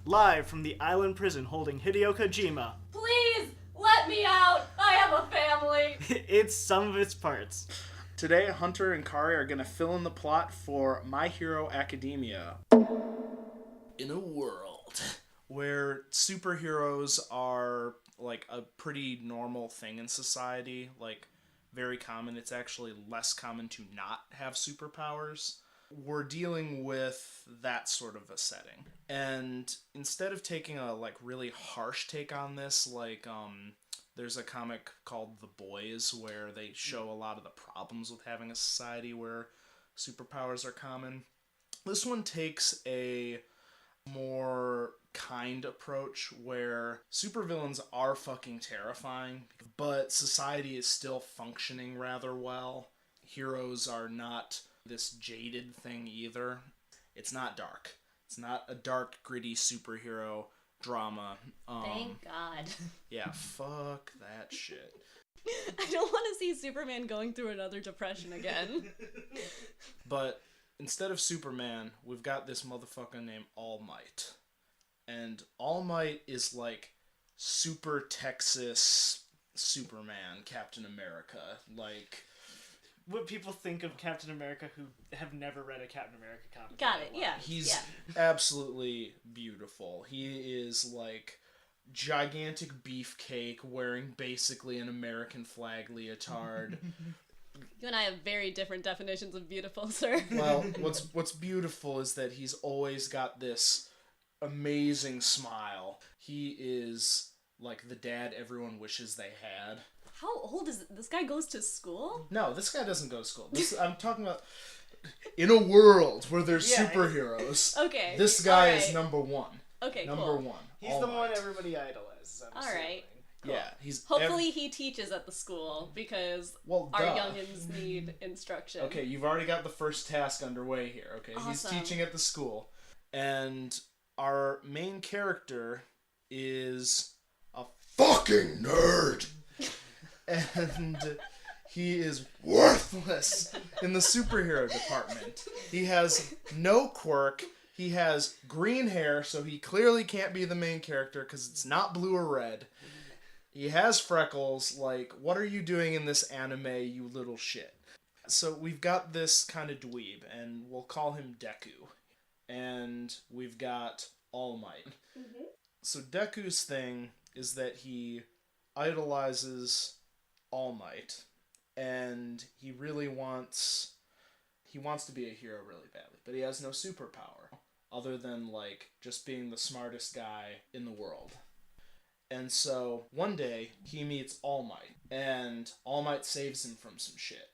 Live from the island prison holding Hideo Kojima. Please, let me out! I have a family! It's Sum of Its Parts. Today, Hunter and Kari are going to fill in the plot for My Hero Academia. In a world where superheroes are, like, a pretty normal thing in society, like, very common, it's actually less common to not have superpowers. We're dealing with that sort of a setting. And instead of taking a, like, really harsh take on this, like, there's a comic called The Boys where they show a lot of the problems with having a society where superpowers are common. This one takes a more kind approach where supervillains are fucking terrifying, but society is still functioning rather well. Heroes are not this jaded thing either. It's not dark. It's not a dark, gritty superhero drama. Thank God. Yeah, fuck that shit. I don't want to see Superman going through another depression again. But instead of Superman, we've got this motherfucker named All Might. And All Might is like super Texas Superman, Captain America. Like, what people think of Captain America who have never read a Captain America comic. Got it, yeah. He's absolutely beautiful. He is like gigantic beefcake wearing basically an American flag leotard. You and I have very different definitions of beautiful, sir. Well, what's beautiful is that he's always got this amazing smile. He is like the dad everyone wishes they had. How old is this guy? Goes to school? No, this guy doesn't go to school. I'm talking about in a world where there's superheroes. Okay. This guy is number one. Okay, number cool. one. He's the one everybody idolizes. All right. Cool. Yeah, he's hopefully he teaches at the school because our youngins need instruction. Okay, you've already got the first task underway here. Okay, awesome. He's teaching at the school, and our main character is a fucking nerd. And he is worthless in the superhero department. He has no quirk. He has green hair, so he clearly can't be the main character because it's not blue or red. He has freckles. Like, what are you doing in this anime, you little shit? So we've got this kind of dweeb, and we'll call him Deku. And we've got All Might. Mm-hmm. So Deku's thing is that he idolizes All Might, and he really wants to be a hero really badly, but he has no superpower other than like just being the smartest guy in the world. And so one day he meets All Might, and All Might saves him from some shit.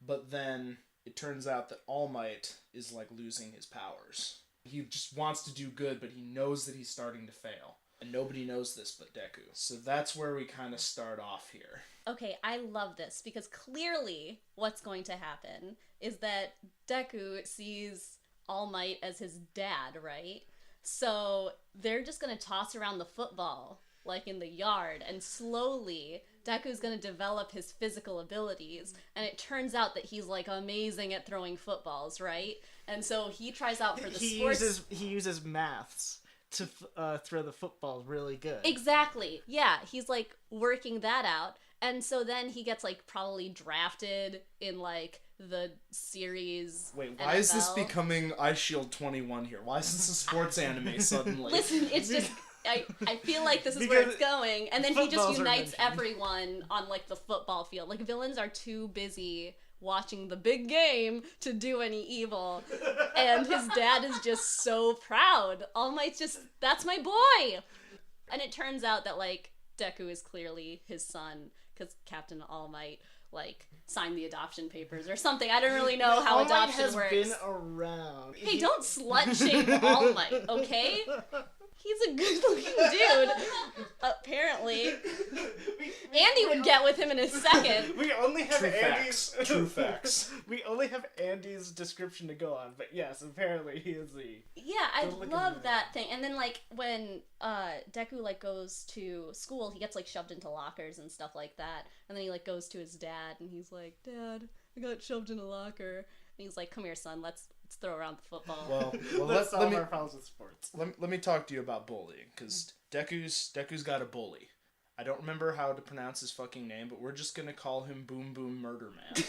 But then it turns out that All Might is like losing his powers. He just wants to do good, but he knows that he's starting to fail. And nobody knows this but Deku. So that's where we kind of start off here. Okay, I love this because clearly what's going to happen is that Deku sees All Might as his dad, right? So they're just going to toss around the football like in the yard, and slowly Deku's going to develop his physical abilities, and it turns out that he's like amazing at throwing footballs, right? And so he tries out for the sports. He uses maths to throw the football really good. Exactly. Yeah, he's like working that out. And so then he gets like probably drafted in like the series. Wait, why NFL. Is this becoming Eye Shield 21 here? Why is this a sports anime suddenly? Listen, it's just I feel like this is where it's going. And then he just unites everyone on like the football field. Like villains are too busy watching the big game to do any evil. And his dad is just so proud. All Might's just, that's my boy. And it turns out that like Deku is clearly his son because Captain All Might like signed the adoption papers or something. I don't really know how adoption works. Been around. Hey, don't slut shame All Might, okay? He's a good-looking dude, apparently. Andy would get with him in a second. We only have Andy's... True facts. We only have Andy's description to go on, but yes, apparently he is the... Yeah, I love that thing. And then, like, when Deku, like, goes to school, he gets, like, shoved into lockers and stuff like that. And then he, like, goes to his dad, and he's like, Dad, I got shoved in a locker. And he's like, come here, son, let's Let's throw around the football. Well, Let's solve our problems with sports. Let me talk to you about bullying, because Deku's got a bully. I don't remember how to pronounce his fucking name, but we're just gonna call him Boom Boom Murder Man.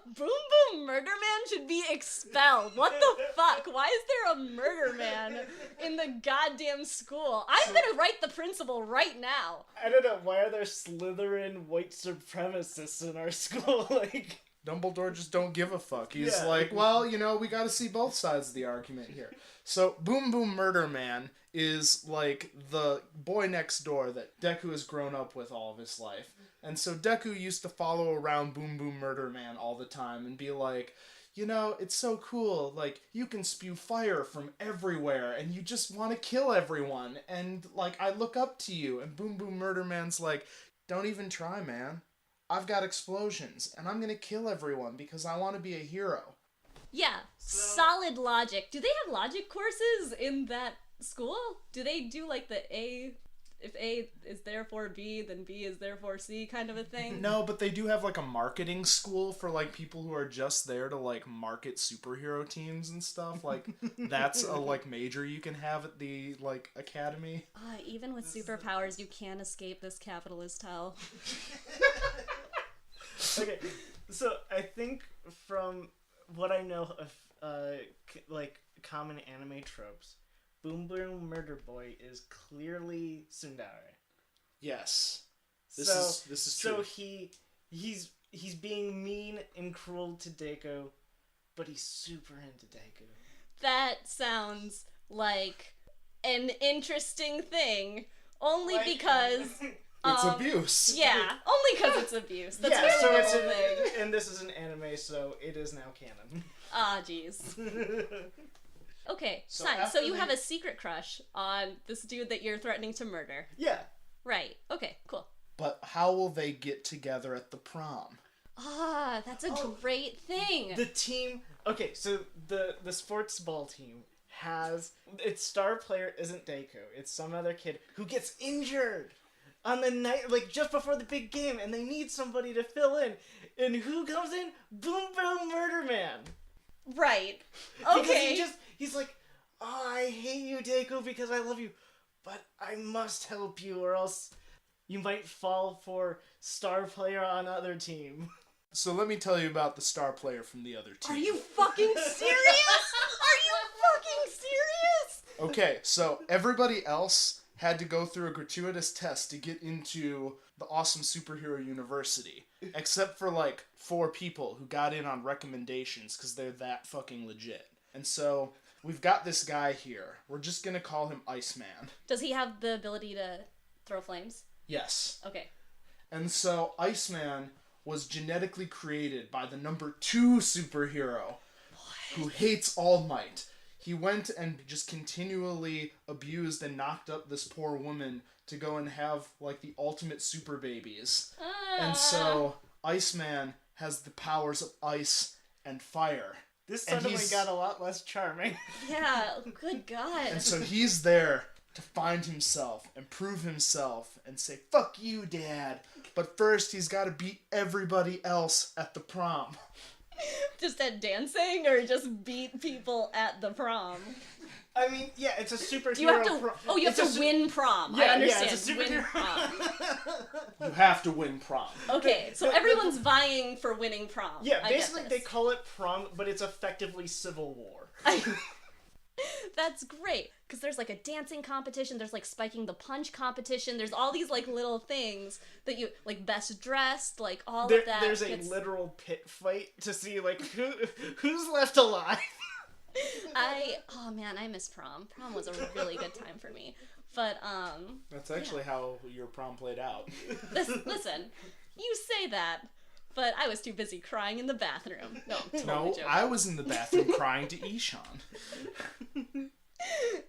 Boom Boom Murder Man should be expelled. What the fuck? Why is there a murder man in the goddamn school? I'm gonna write the principal right now. I don't know, why are there Slytherin white supremacists in our school? Like, Dumbledore just don't give a fuck. He's Yeah. like, well, we gotta see both sides of the argument here. So, Boom Boom Murder Man is like the boy next door that Deku has grown up with all of his life. And so Deku used to follow around Boom Boom Murder Man all the time and be like, it's so cool, like, you can spew fire from everywhere and you just want to kill everyone, and, like, I look up to you. And Boom Boom Murder Man's like, don't even try, man. I've got explosions and I'm gonna kill everyone because I want to be a hero. Yeah, solid logic. Do they have logic courses in that school? Do they do like the A, if A is therefore B, then B is therefore C kind of a thing? No, but they do have like a marketing school for like people who are just there to like market superhero teams and stuff. Like that's a like major you can have at the like academy. Even with superpowers, you can't escape this capitalist hell. okay, so I think from what I know of like common anime tropes, Boom Boom Murder Boy is clearly tsundere. Yes. This is true. So he's being mean and cruel to Deku, but he's super into Deku. That sounds like an interesting thing, only because it's abuse. Yeah, only because it's abuse. That's yeah, really so the it's whole thing. and this is an anime, so it is now canon. Jeez. Okay, So fine. after So you they- have a secret crush on this dude that you're threatening to murder. Yeah. Right. Okay, cool. But how will they get together at the prom? That's a great thing. The team. Okay, so the sports ball team has its star player isn't Deku. It's some other kid who gets injured on the night, like just before the big game, and they need somebody to fill in. And who comes in? Boom Boom Murder Man. Right. Because Okay. he's like, oh, I hate you, Deku, because I love you, but I must help you, or else you might fall for star player on other team. So let me tell you about the star player from the other team. Are you fucking serious? Are you fucking serious? Okay, so everybody else had to go through a gratuitous test to get into the awesome superhero university, except for like 4 people who got in on recommendations because they're that fucking legit. And so we've got this guy here. We're just gonna call him Iceman. Does he have the ability to throw flames? Yes. Okay. And so Iceman was genetically created by the number 2 superhero who hates All Might. He went and just continually abused and knocked up this poor woman to go and have like the ultimate super babies. And so Iceman has the powers of ice and fire. This And suddenly he's- got a lot less charming. Yeah, good God. And so he's there to find himself and prove himself and say, fuck you, Dad. But first he's got to beat everybody else at the prom. Just at dancing or just beat people at the prom? I mean, yeah, it's a superhero. You have to. prom. You have It's to a win prom. Yeah, I understand. Yeah, it's a Win superhero. prom. You have to win prom. Okay, so everyone's vying for winning prom. Yeah, I get basically this. they call it prom, but it's effectively civil war. That's great because there's like a dancing competition. There's like spiking the punch competition. There's all these like little things that you like best dressed, like all of that. There's a gets- literal pit fight to see like who's left alive. Oh man, I miss prom. Prom was a really good time for me. But That's actually how your prom played out. listen, you say that, but I was too busy crying in the bathroom. No, I'm totally No, joking. I was in the bathroom crying to Ishan.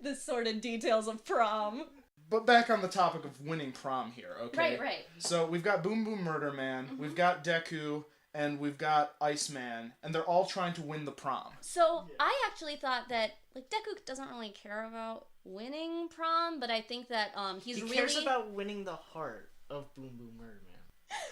The sordid details of prom. But back on the topic of winning prom here, okay? Right. So we've got Boom Boom Murder Man, we've got Deku, and we've got Iceman, and they're all trying to win the prom. So I actually thought that like Deku doesn't really care about winning prom, but I think that he's He really cares about winning the heart of Boom Boom Murder Man.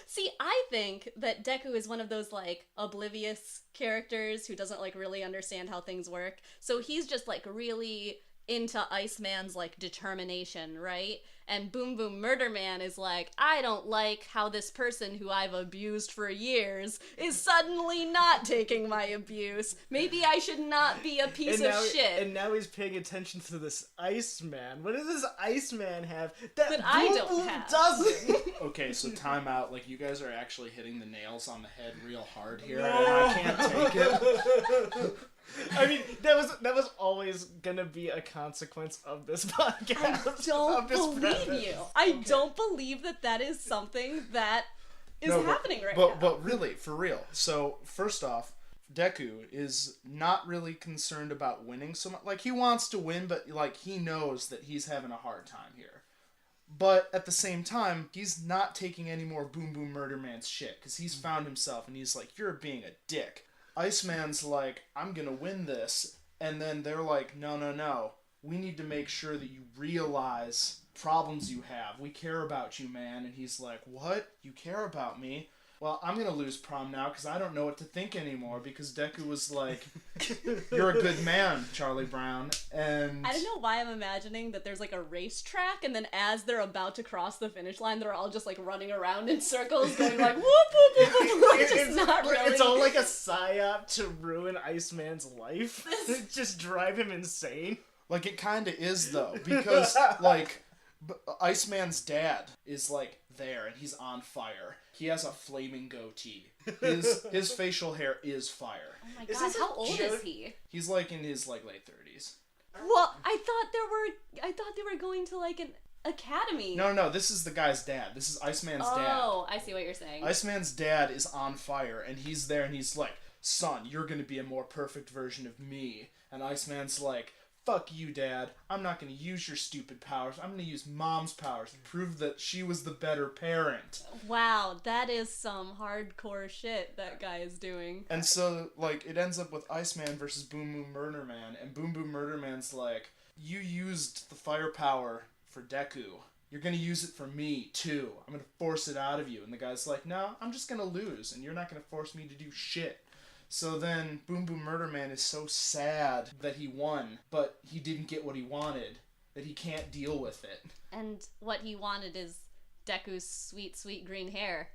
See, I think that Deku is one of those, like, oblivious characters who doesn't, like, really understand how things work. So he's just, like, really into Iceman's, like, determination, right? And Boom Boom Murder Man is like, I don't like how this person who I've abused for years is suddenly not taking my abuse. Maybe I should not be a piece of shit. And now he's paying attention to this Iceman. What does this Iceman have that I Boom don't Boom have? doesn't? Okay, so time out. Like, you guys are actually hitting the nails on the head real hard here, and I can't take it. I mean, that was always gonna be a consequence of this podcast. I don't believe that is something that is happening right now. But really, for real. So, first off, Deku is not really concerned about winning so much. Like, he wants to win, but, like, he knows that he's having a hard time here. But at the same time, he's not taking any more Boom Boom Murder Man's shit, because he's found himself, and he's like, you're being a dick. Iceman's like, I'm gonna win this, and then they're like, no, we need to make sure that you realize problems you have. We care about you, man. And he's like, what? You care about me? Well, I'm gonna lose prom now because I don't know what to think anymore, because Deku was like, you're a good man, Charlie Brown. And I don't know why I'm imagining that there's like a racetrack, and then as they're about to cross the finish line, they're all just like running around in circles, going like, whoop, whoop, whoop, whoop, whoop. It's all like a psyop to ruin Iceman's life. Just drive him insane. Like, it kind of is, though, because, like, Iceman's dad is, like, there, and he's on fire. He has a flaming goatee. His facial hair is fire. Oh my god, how old is he? He's, like, in his, like, late 30s. Well, I thought they were going to, like, an academy. No, this is the guy's dad. This is Iceman's dad. Oh, I see what you're saying. Iceman's dad is on fire, and he's there, and he's like, son, you're gonna be a more perfect version of me. And Iceman's like, fuck you, Dad. I'm not going to use your stupid powers. I'm going to use Mom's powers to prove that she was the better parent. Wow, that is some hardcore shit that guy is doing. And so, like, it ends up with Iceman versus Boom Boom Murder Man. And Boom Boom Murder Man's like, you used the fire power for Deku. You're going to use it for me, too. I'm going to force it out of you. And the guy's like, no, I'm just going to lose. And you're not going to force me to do shit. So then Boom Boom Murder Man is so sad that he won, but he didn't get what he wanted, that he can't deal with it. And what he wanted is Deku's sweet, sweet green hair.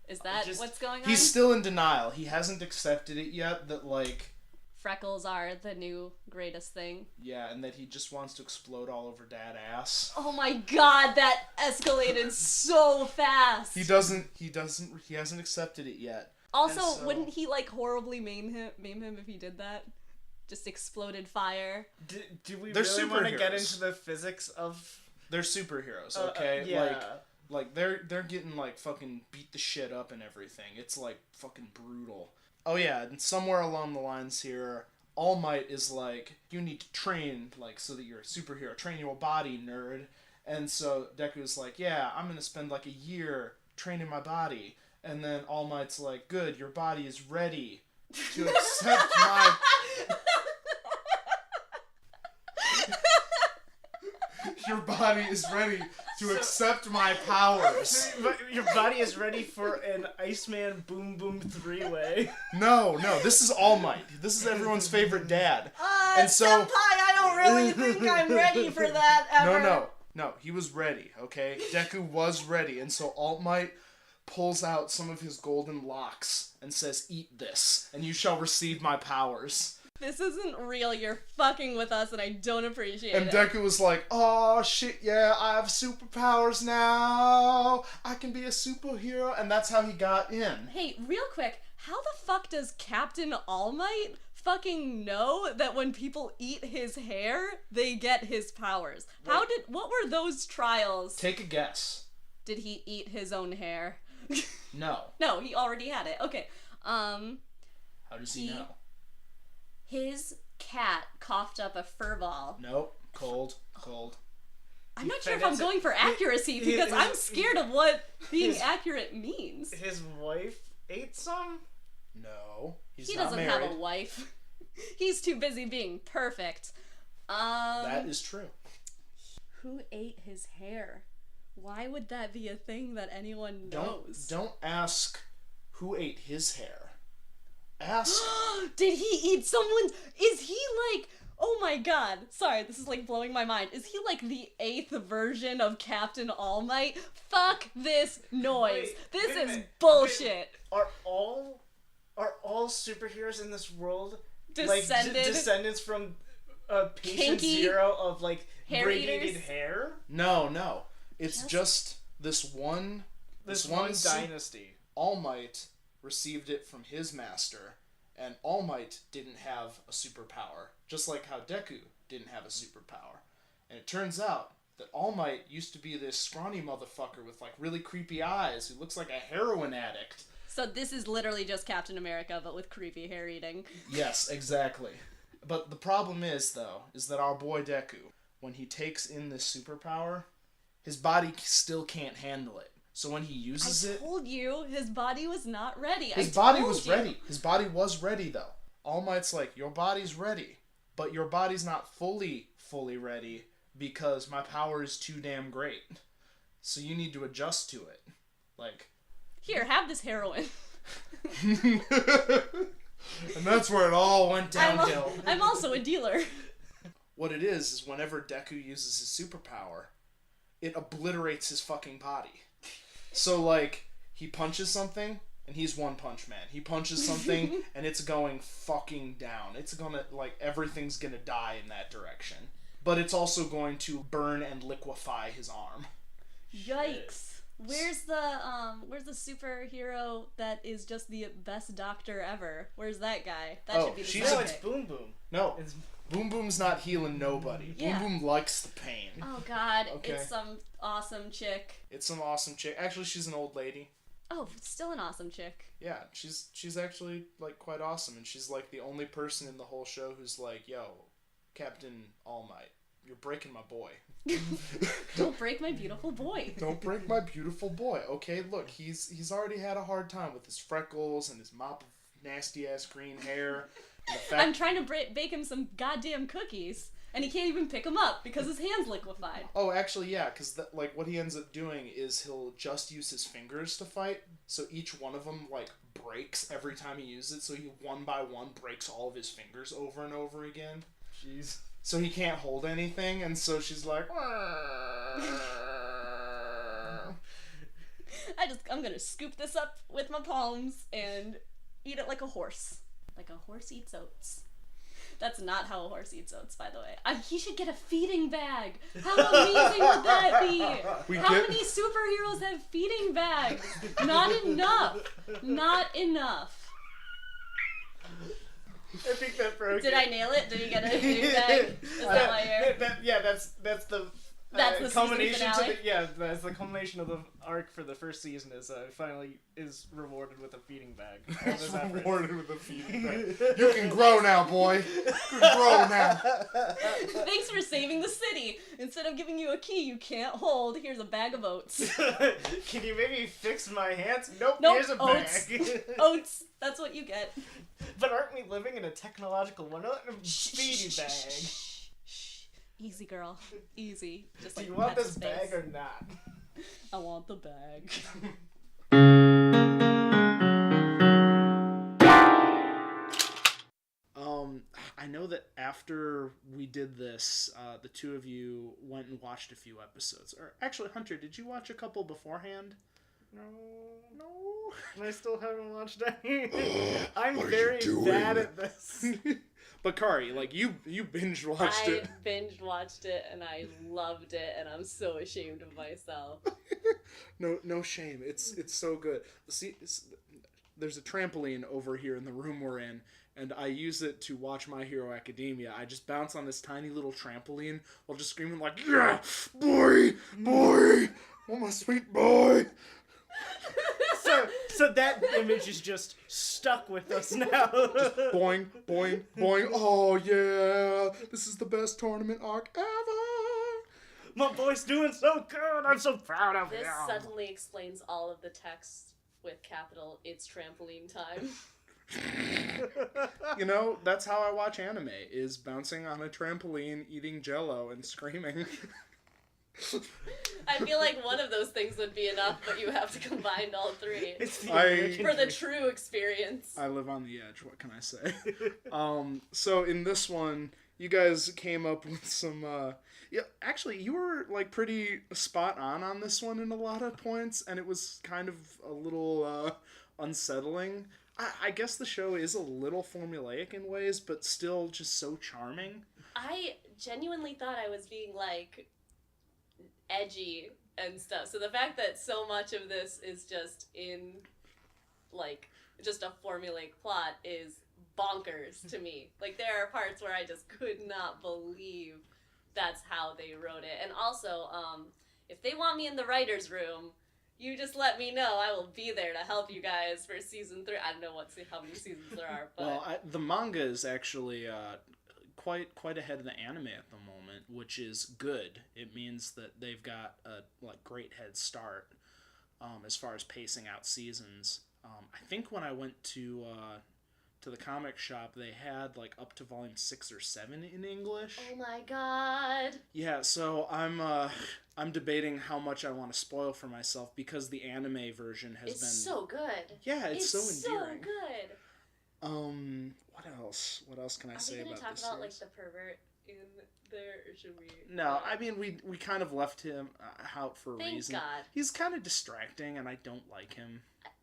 Is that what's going on? He's still in denial. He hasn't accepted it yet that, like... freckles are the new greatest thing. Yeah, and that he just wants to explode all over dad ass. Oh my god, that escalated so fast! He hasn't accepted it yet. Also, wouldn't he, like, horribly maim him if he did that? Just exploded fire. Do we really want to get into the physics of... They're superheroes, okay? Yeah. Like they're getting, like, fucking beat the shit up and everything. It's, like, fucking brutal. Oh, yeah, and somewhere along the lines here, All Might is like, you need to train, like, so that you're a superhero. Train your body, nerd. And so Deku's like, yeah, I'm gonna spend, like, a year training my body. And then All Might's like, good, your body is ready to accept my... Your body is ready to accept my powers. Your body is ready for an Iceman Boom Boom 3-way. No, this is All Might. This is everyone's favorite dad. And so... Senpai, I don't really think I'm ready for that ever. No, he was ready, okay? Deku was ready, and so All Might pulls out some of his golden locks and says, eat this, and you shall receive my powers. This isn't real, you're fucking with us, and I don't appreciate it. And Deku was like, oh, shit, yeah, I have superpowers now. I can be a superhero, and that's how he got in. Hey, real quick, how the fuck does Captain All Might fucking know that when people eat his hair, they get his powers? Right. What were those trials? Take a guess. Did he eat his own hair? No. No, he already had it. Okay. How does he know? His cat coughed up a fur ball. Nope. Cold. I'm not sure if I'm going for accuracy because I'm scared of what being accurate means. His wife ate some? No. He doesn't have a wife. He's too busy being perfect. That is true. Who ate his hair? Why would that be a thing that anyone knows? Don't ask who ate his hair. Ask... Did he eat someone's... Is he like... Oh my god. Sorry, this is like blowing my mind. Is he like the 8th version of Captain All Might? Fuck this noise. This is bullshit. Are all superheroes in this world descendants from patient Kinky zero of like hair radiated eaters? hair? No. It's just this one dynasty. All Might received it from his master, and All Might didn't have a superpower, just like how Deku didn't have a superpower. And it turns out that All Might used to be this scrawny motherfucker with like really creepy eyes who looks like a heroin addict. So this is literally just Captain America, but with creepy hair eating. Yes, exactly. But the problem is that our boy Deku, when he takes in this superpower, his body still can't handle it. So when he uses it... I told you, his body was not ready. His body was ready. His body was ready, though. All Might's like, your body's ready, but your body's not fully ready because my power is too damn great. So you need to adjust to it. Like... Here, have this heroin. And that's where it all went downhill. I'm also a dealer. What it is whenever Deku uses his superpower, it obliterates his fucking body. So, like, he punches something, and he's One Punch Man. He punches something, and it's going fucking down. It's gonna, like, everything's gonna die in that direction. But it's also going to burn and liquefy his arm. Yikes. Where's the superhero that is just the best doctor ever? Where's that guy? That should be the No, it's Boom Boom. No, Boom Boom's not healing nobody. Yeah. Boom Boom likes the pain. Oh god, Okay. It's some awesome chick. It's some awesome chick. Actually, she's an old lady. Oh, still an awesome chick. Yeah, she's actually, like, quite awesome, and she's, like, the only person in the whole show who's like, yo, Captain All Might, you're breaking my boy. Don't break my beautiful boy. Don't break my beautiful boy. Okay, look, he's already had a hard time with his freckles and his mop of nasty-ass green hair. And the fact... I'm trying to bake him some goddamn cookies, and he can't even pick them up because his hand's liquefied. Oh, actually, yeah, because like what he ends up doing is he'll just use his fingers to fight, so each one of them like breaks every time he uses it, so he one by one breaks all of his fingers over and over again. Jeez. So he can't hold anything, and so she's like, I'm gonna scoop this up with my palms and eat it like a horse. Like a horse eats oats. That's not how a horse eats oats, by the way. He should get a feeding bag. How amazing would that be? Many superheroes have feeding bags? Not enough. Not enough. I think that broke. Did I nail it? Did he get a feeding bag? Is that why you're... That's the culmination to the that's the culmination of the arc for the first season is finally is rewarded with a feeding bag. Rewarded with a feeding bag. You can grow now, boy. You can grow now. Thanks for saving the city. Instead of giving you a key you can't hold, here's a bag of oats. Can you maybe fix my hands? Nope. Here's a oats. bag. Oats. That's what you get. But aren't we living in a technological wonderland? Feeding bag. Easy, girl. Easy. Just Do like you want pet this space. bag or not? I want the bag. I know that after we did this, the two of you went and watched a few episodes. Or actually, Hunter, did you watch a couple beforehand? No. I still haven't watched any. I'm very bad at this. But Kari, like you binge watched it. I binge watched it and I loved it, and I'm so ashamed of myself. No shame. It's so good. See, there's a trampoline over here in the room we're in, and I use it to watch My Hero Academia. I just bounce on this tiny little trampoline while just screaming like, "Yeah, boy, oh my sweet boy." So that image is just stuck with us now. Just boing, boing, boing. Oh yeah, this is the best tournament arc ever. My boy's doing so good. I'm so proud of him. This suddenly explains all of the text with capital "It's trampoline time." You know, that's how I watch anime, is bouncing on a trampoline, eating Jell-O, and screaming. I feel like one of those things would be enough, but you have to combine all three. It's the For the true experience. I live on the edge, what can I say? So in this one, you guys came up with some, yeah, actually, you were, like, pretty spot on this one in a lot of points, and it was kind of a little, unsettling. I guess the show is a little formulaic in ways, but still just so charming. I genuinely thought I was being, like, edgy and stuff. So the fact that so much of this is just in, like, just a formulaic plot is bonkers to me. Like, there are parts where I just could not believe that's how they wrote it. And also, if they want me in the writer's room, you just let me know. I will be there to help you guys for season 3. I don't know how many seasons there are, but... Well, the manga is actually quite ahead of the anime at the moment, which is good. It means that they've got a great head start as far as pacing out seasons. I think when I went to the comic shop, they had like up to volume 6 or 7 in English. Oh my god. Yeah, so I'm debating how much I want to spoil for myself because the anime version has been so good. Yeah, it's so endearing. So good. What else? What else can I say about this? Are we gonna talk about like the pervert in there, or should we? No, I mean we kind of left him out for a reason. Thank God. He's kind of distracting, and I don't like him.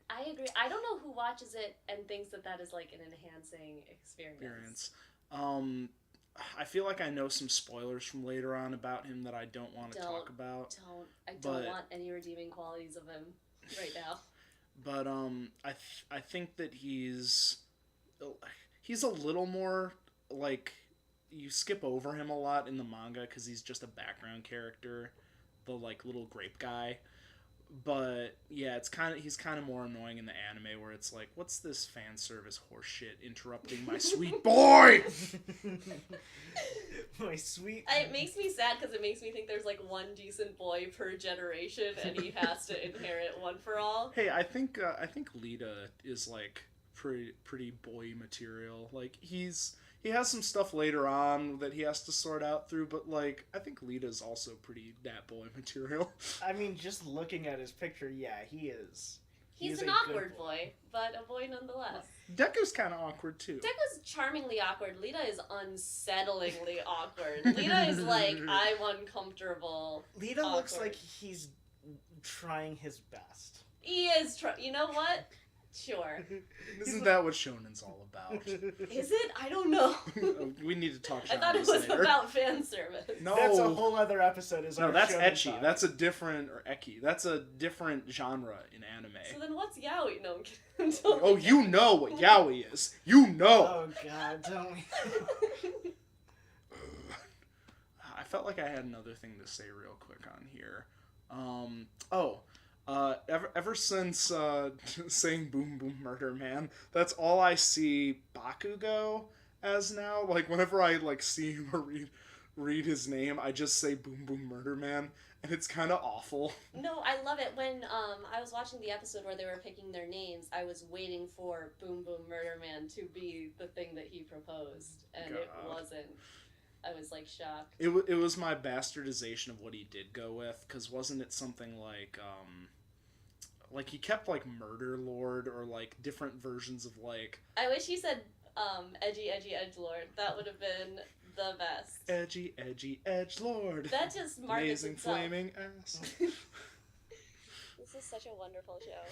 I agree. I don't know who watches it and thinks that is like an enhancing experience. I feel like I know some spoilers from later on about him that I don't want to talk about. I don't want any redeeming qualities of him right now. But I think that he's a little more like, you skip over him a lot in the manga because he's just a background character, the like little grape guy. But yeah, he's kind of more annoying in the anime where it's like, what's this fan service horseshit interrupting my sweet boy? My sweet. It makes me sad because it makes me think there's like one decent boy per generation, and he has to inherit one for all. Hey, I think Lita is like pretty boy material. Like he has some stuff later on that he has to sort out through, but like I think Lita's also pretty that boy material. I mean, just looking at his picture, yeah, he is. He's an awkward boy, but a boy nonetheless. Deku's kind of awkward too. Deku's charmingly awkward. Lita is unsettlingly awkward. Lita is like, I'm uncomfortable. Lita awkward. Looks like he's trying his best. He is you know what? Sure. Isn't that what shonen's all about? Is it? I don't know. We need to talk. I thought it was later. about fan service. No, that's a whole other episode. No, that's ecchi. Talk. That's a different That's a different genre in anime. So then, what's yaoi? No, I'm kidding. Oh, you know what yaoi is. You know. Oh God, don't. I felt like I had another thing to say real quick on here. Ever since saying Boom Boom Murder Man, that's all I see Bakugo as now. Like whenever I like see him or read his name, I just say Boom Boom Murder Man, and it's kind of awful. No, I love it. When I was watching the episode where they were picking their names, I was waiting for Boom Boom Murder Man to be the thing that he proposed, and it wasn't. I was like shocked. It was my bastardization of what he did go with, because wasn't it something like he kept like Murder Lord or like different versions of like. I wish he said edgy edgelord. That would have been the best. Edgy edgelord. That just markets amazing itself. Flaming ass. This is such a wonderful show.